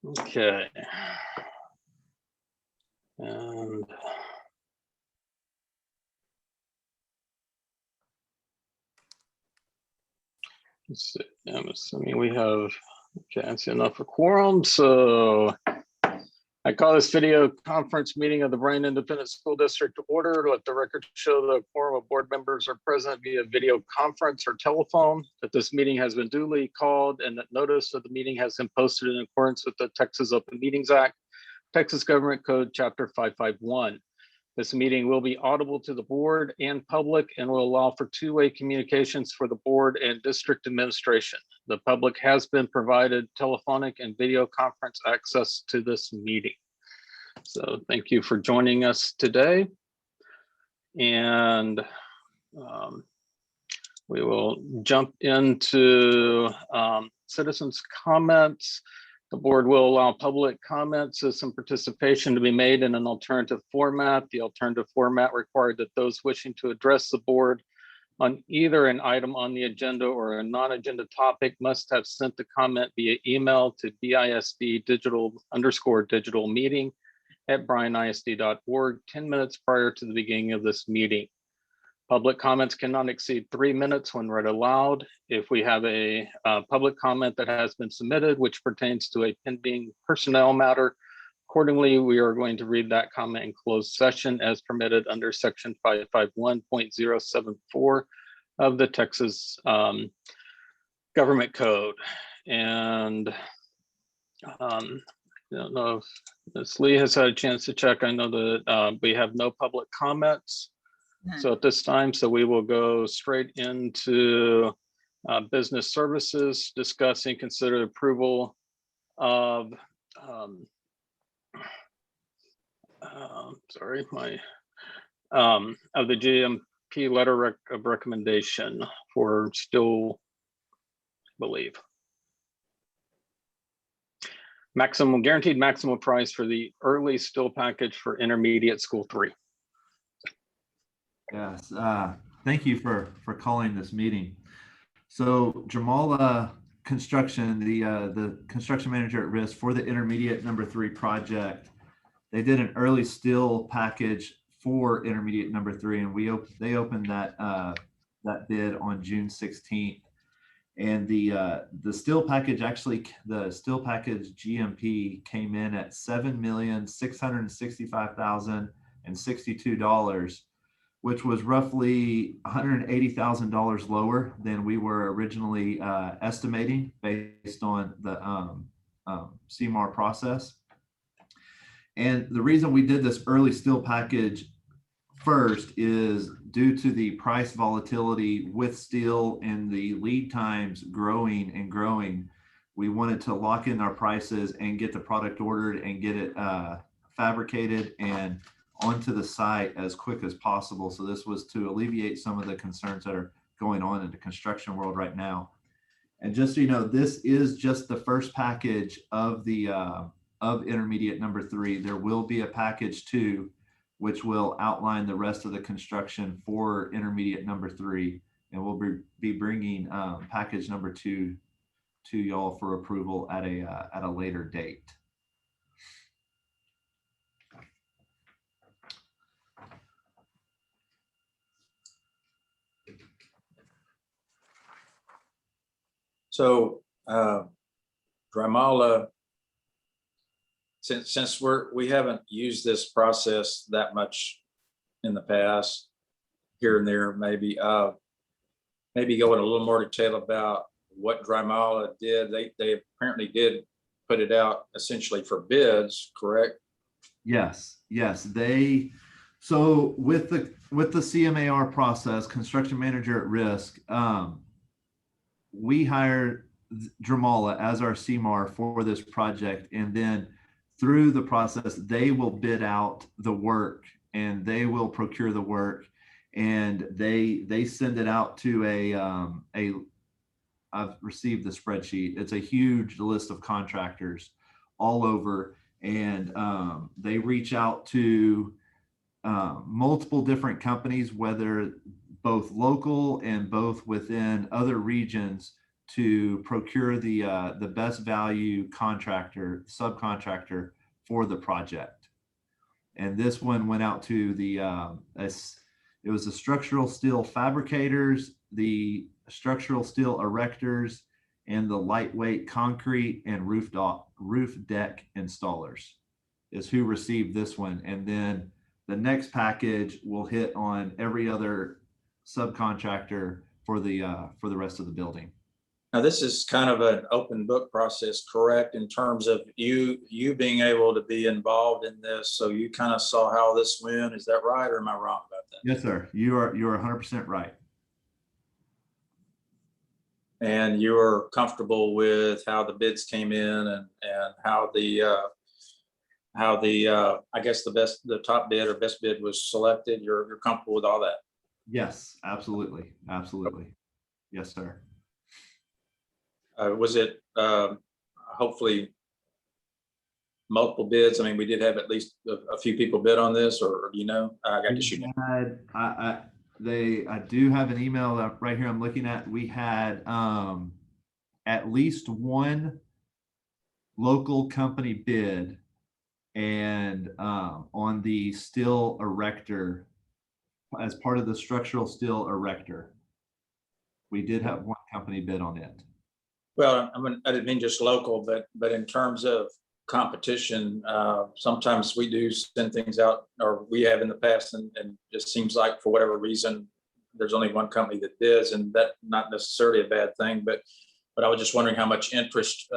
Okay. And let's see. I'm assuming we have, okay, I see enough for quorum. So I call this video conference meeting of the Bryan Independent School District to order. Let the record show the quorum of board members are present via video conference or telephone, that this meeting has been duly called and that notice of the meeting has been posted in accordance with the Texas Open Meetings Act, Texas Government Code Chapter 551. This meeting will be audible to the board and public and will allow for two-way communications for the board and district administration. The public has been provided telephonic and video conference access to this meeting. So thank you for joining us today. And we will jump into citizens' comments. The board will allow public comments as some participation to be made in an alternative format. The alternative format required that those wishing to address the board on either an item on the agenda or a non-agenda topic must have sent the comment via email to bisd_digital_meeting@bryanisd.org 10 minutes prior to the beginning of this meeting. Public comments cannot exceed 3 minutes when read aloud. If we have a public comment that has been submitted, which pertains to a pending personnel matter, accordingly, we are going to read that comment in closed session as permitted under section 551.074 of the Texas Government Code. And I don't know if Ms. Lee has had a chance to check. I know that we have no public comments. So at this time, so we will go straight into business services, discuss and consider approval of, of the GMP letter of recommendation for still, I believe, guaranteed maximum price for the early still package for intermediate school 3. Yes, thank you for calling this meeting. So Jamala Construction, the construction manager at risk for the intermediate number 3 project, they did an early still package for intermediate number 3, and they opened that bid on June 16th. And the still package, actually, the still package GMP came in at $7,665,062, which was roughly $180,000 lower than we were originally estimating based on the CMAR process. And the reason we did this early still package first is due to the price volatility with steel and the lead times growing and growing. We wanted to lock in our prices and get the product ordered and get it fabricated and onto the site as quick as possible. So this was to alleviate some of the concerns that are going on in the construction world right now. And just so you know, this is just the first package of the of intermediate number 3. There will be a package 2, which will outline the rest of the construction for intermediate number 3, and we'll be bringing package number 2 to y'all for approval at a later date. So Dramala, since we haven't used this process that much in the past, here and there, maybe go into a little more detail about what Dramala did. They apparently did put it out essentially for bids, correct? Yes. So with the CMAR process, construction manager at risk, we hired Dramala as our CMAR for this project, and then through the process, they will bid out the work and they will procure the work, and they send it out to I've received the spreadsheet. It's a huge list of contractors all over, and they reach out to multiple different companies, whether both local and both within other regions, to procure the best value subcontractor for the project. And this one went out to it was the structural steel fabricators, the structural steel erectors, and the lightweight concrete and roof deck installers is who received this one. And then the next package will hit on every other subcontractor for the rest of the building. Now, this is kind of an open book process, correct, in terms of you being able to be involved in this. So you kind of saw how this went. Is that right, or am I wrong about that? Yes, sir. You're 100% right. And you were comfortable with how the bids came in and how the I guess the top bid or best bid was selected. You're comfortable with all that? Yes, absolutely. Absolutely. Yes, sir. Was it hopefully multiple bids? I mean, we did have at least a few people bid on this, or you know, I got to shoot. I do have an email right here I'm looking at. We had at least one local company bid, and on the steel erector, as part of the structural steel erector, we did have one company bid on it. Well, I didn't mean just local, but in terms of competition, sometimes we do send things out, or we have in the past, and just seems like for whatever reason, there's only one company that bids, and that not necessarily a bad thing, but I was just wondering how much interest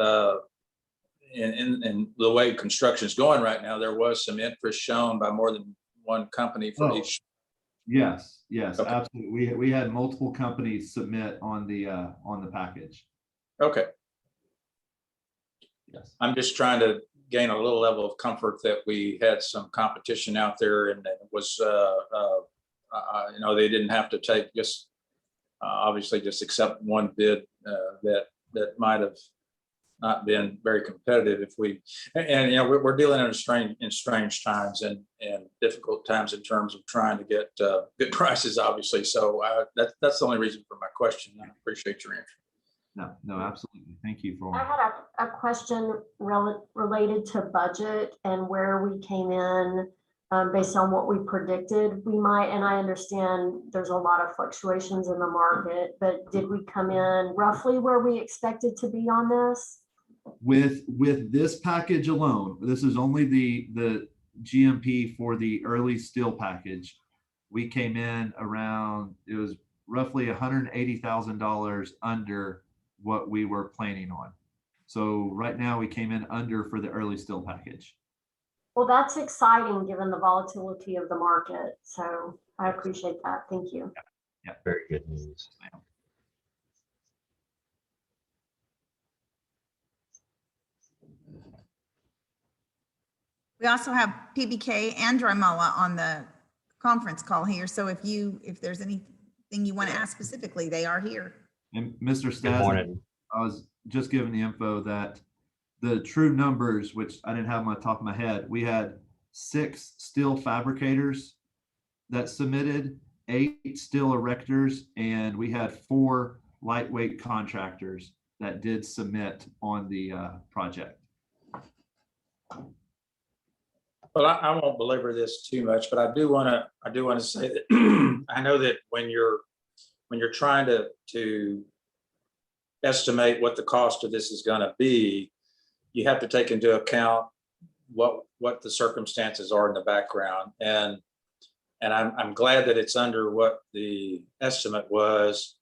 in the way construction is going right now. There was some interest shown by more than one company for each. Yes, Okay. absolutely. We had multiple companies submit on the package. Okay. Yes. I'm just trying to gain a little level of comfort that we had some competition out there, and that it was, you know, they didn't have to take just obviously just accept one bid that might have not been very competitive if we, and you know, we're dealing in strange times and difficult times in terms of trying to get good prices, obviously. So that's the only reason for my question. I appreciate your answer. No, absolutely. Thank you for. I had a question related to budget and where we came in based on what we predicted. We might, and I understand there's a lot of fluctuations in the market, but did we come in roughly where we expected to be on this? With this package alone, this is only the GMP for the early steel package. We came in around, it was roughly $180,000 under what we were planning on. So right now we came in under for the early steel package. Well, that's exciting given the volatility of the market. So I appreciate that. Thank you. Yeah. Very good news. We also have PBK and Drymola on the conference call here. So if there's anything you want to ask specifically, they are here. And Mr. Good Stas, morning. I was just given the info that the true numbers, which I didn't have on the top of my head, we had 6 steel fabricators that submitted, 8 steel erectors, and we had 4 lightweight contractors that did submit on the project. Well, I won't belabor this too much, but I do want to say that I know that when you're trying to estimate what the cost of this is going to be, you have to take into account what the circumstances are in the background, and I'm glad that it's under what the estimate was.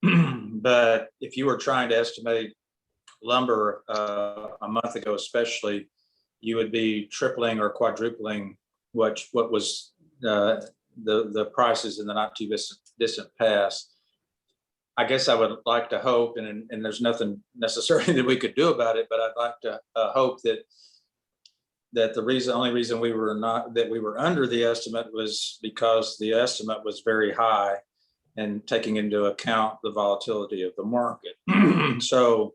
But if you were trying to estimate lumber a month ago, especially, you would be tripling or quadrupling what was the prices in the not too distant past. I guess I would like to hope, and there's nothing necessarily that we could do about it, but I'd like to hope that the only reason we were under the estimate was because the estimate was very high and taking into account the volatility of the market. So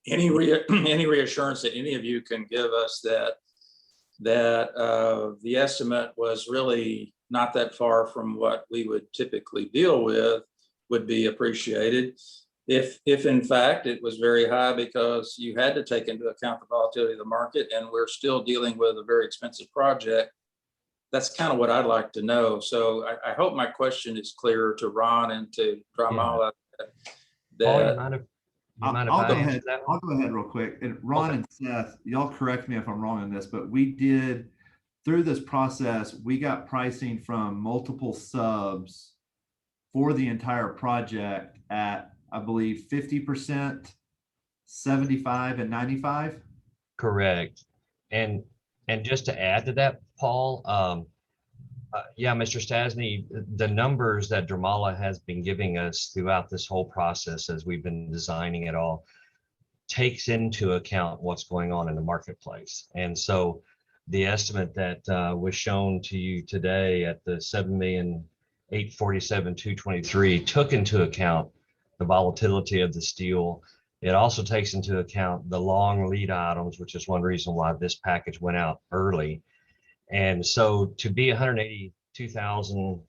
any reassurance that any of you can give us that the estimate was really not that far from what we would typically deal with would be appreciated. if in fact it was very high because you had to take into account the volatility of the market and we're still dealing with a very expensive project, that's kind of what I'd like to know. So I hope my question is clear to Ron and to Dramala. Paul, you That mind if I'll I go answer ahead. that I'll one? go ahead real quick. And Ron Okay. and Seth, y'all correct me if I'm wrong on this, but we did, through this process, we got pricing from multiple subs for the entire project at, I believe, 50%, 75, and 95. Correct. And just to add to that, Paul, yeah, Mr. Stasny, the numbers that Dramala has been giving us throughout this whole process as we've been designing it all takes into account what's going on in the marketplace. And so the estimate that was shown to you today at the 7,847,223 took into account the volatility of the steel. It also takes into account the long lead items, which is one reason why this package went out early. And so to be 182,000,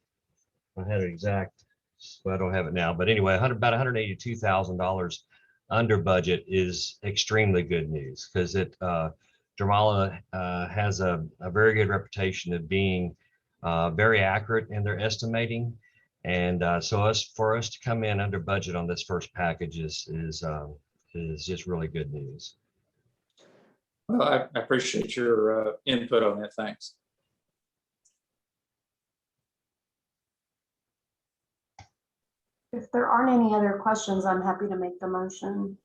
I had it exact, well, I don't have it now, but anyway, about $182,000 under budget is extremely good news because Dramala has a very good reputation of being very accurate in their estimating. And so for us to come in under budget on this first package is just really good news. well, I appreciate your input on that. Thanks. If there aren't any other questions, I'm happy to make the motion.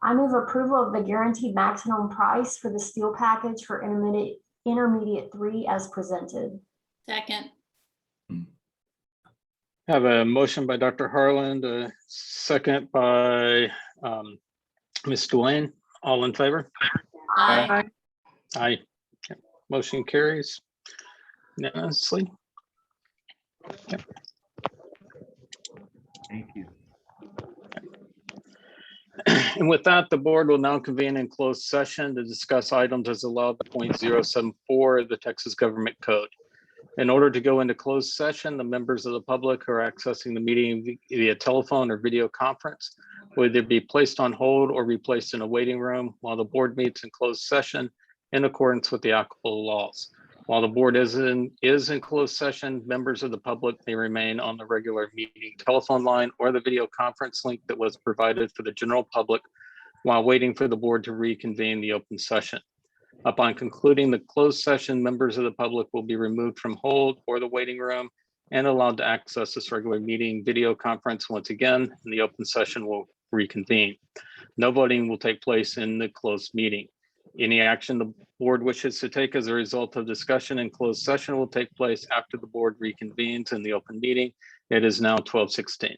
I move approval of the guaranteed maximum price for the steel package for intermediate 3 as presented. Second. Have a motion by Dr. Harland, a second by Ms. Dwayne. All in favor? Aye. Aye. Okay. Motion carries unanimously. Thank you. And with that, the board will now convene in closed session to discuss items as allowed by 0.074 of the Texas Government Code. In order to go into closed session, the members of the public who are accessing the meeting via telephone or video conference will either be placed on hold or be placed in a waiting room while the board meets in closed session in accordance with the applicable laws. While the board is in closed session, members of the public may remain on the regular meeting telephone line or the video conference link that was provided for the general public while waiting for the board to reconvene the open session. Upon concluding the closed session, members of the public will be removed from hold or the waiting room and allowed to access this regular meeting video conference once again, and the open session will reconvene. No voting will take place in the closed meeting. Any action the board wishes to take as a result of discussion in closed session will take place after the board reconvenes in the open meeting. It is now 12:16.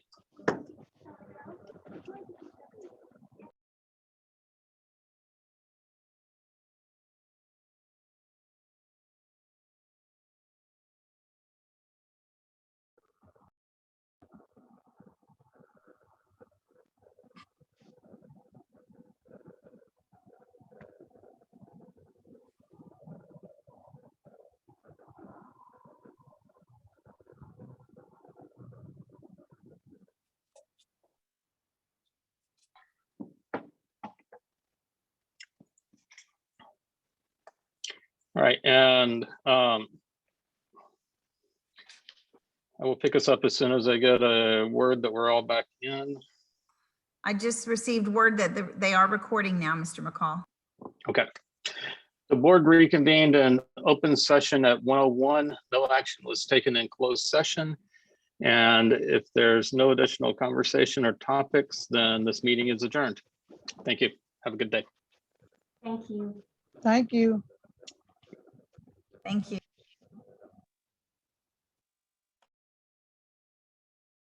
All right, and I will pick us up as soon as I get a word that we're all back in. I just received word that they are recording now, Mr. McCall. Okay. The board reconvened in open session at 1:01. No action was taken in closed session. And if there's no additional conversation or topics, then this meeting is adjourned. Thank you. Have a good day. Thank you. Thank you. Thank you.